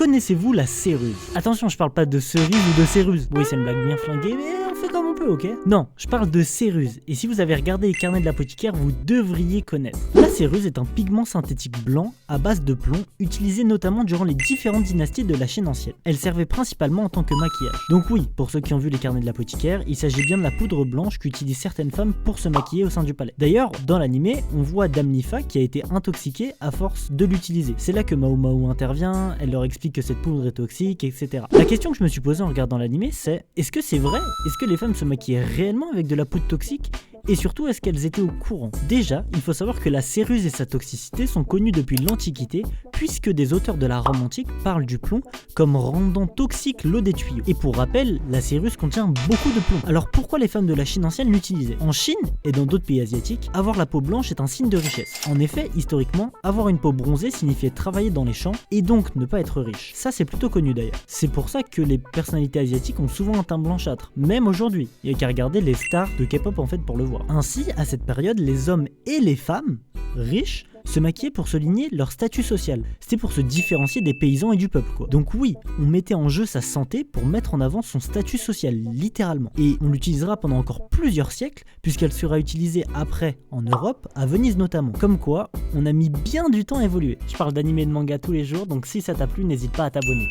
Connaissez-vous la céruse? Attention, je parle pas de cerise ou de céruse. Oui, c'est une blague bien flinguée, mais on fait comme on peut, ok? Non, je parle de céruse. Et si vous avez regardé les carnets de l'apothicaire, vous devriez connaître. La céruse est un pigment synthétique blanc à base de plomb, utilisé notamment durant les différentes dynasties de la Chine ancienne. Elle servait principalement en tant que maquillage. Donc oui, pour ceux qui ont vu les carnets de l'apothicaire, il s'agit bien de la poudre blanche qu'utilisent certaines femmes pour se maquiller au sein du palais. D'ailleurs, dans l'animé, on voit Dame Nifa qui a été intoxiquée à force de l'utiliser. C'est là que Mao Mao intervient, elle leur explique que cette poudre est toxique, etc. La question que je me suis posée en regardant l'animé, c'est: est-ce que c'est vrai? Est-ce que les femmes se maquillaient réellement avec de la poudre toxique? Et surtout, est-ce qu'elles étaient au courant? Déjà, il faut savoir que la céruse et sa toxicité sont connues depuis l'Antiquité, puisque des auteurs de la Rome antique parlent du plomb comme rendant toxique l'eau des tuyaux. Et pour rappel, la céruse contient beaucoup de plomb. Alors pourquoi les femmes de la Chine ancienne l'utilisaient? En Chine et dans d'autres pays asiatiques, avoir la peau blanche est un signe de richesse. En effet, historiquement, avoir une peau bronzée signifiait travailler dans les champs et donc ne pas être riche. Ça, c'est plutôt connu d'ailleurs. C'est pour ça que les personnalités asiatiques ont souvent un teint blanchâtre, même aujourd'hui. Il n'y a qu'à regarder les stars de K-pop en fait pour le voir. Ainsi, à cette période, les hommes et les femmes riches se maquillaient pour souligner leur statut social. C'était pour se différencier des paysans et du peuple, quoi. Donc oui, on mettait en jeu sa santé pour mettre en avant son statut social, littéralement. Et on l'utilisera pendant encore plusieurs siècles, puisqu'elle sera utilisée après en Europe, à Venise notamment. Comme quoi, on a mis bien du temps à évoluer. Je parle d'anime et de manga tous les jours, donc si ça t'a plu, n'hésite pas à t'abonner.